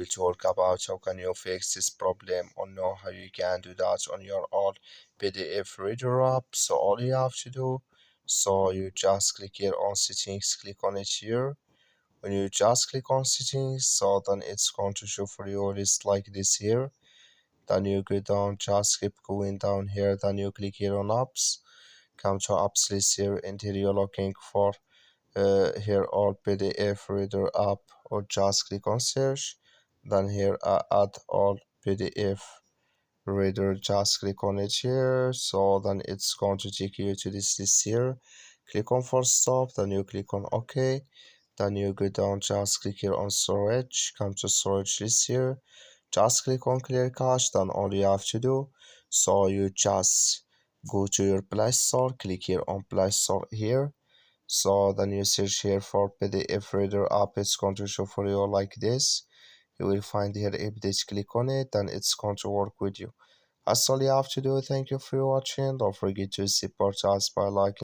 will talk about how can you fix this problem or know how you can do that on your own PDF reader app. So all you have to do, so you just click here on settings, click on it here. When you just click on settings, so then it's going to show for you a list like this here. Then you go down, just keep going down here, then you click here on apps, come to apps list here, and here you're looking for here all PDF reader app, or just click on search, then here add all PDF reader, just click on it here. So then it's going to take you to this list here, click on first stop, then you click on OK, then you go down, just click here on storage, come to storage list here, just click on clear cache. Then all you have to do, so you just go to your Play Store, click here on Play Store here, so then you search here for PDF reader app, it's going to show for you like this. You will find here update, click on it, then it's going to work with you. That's all you have to do. Thank you for watching. Don't forget to support us by liking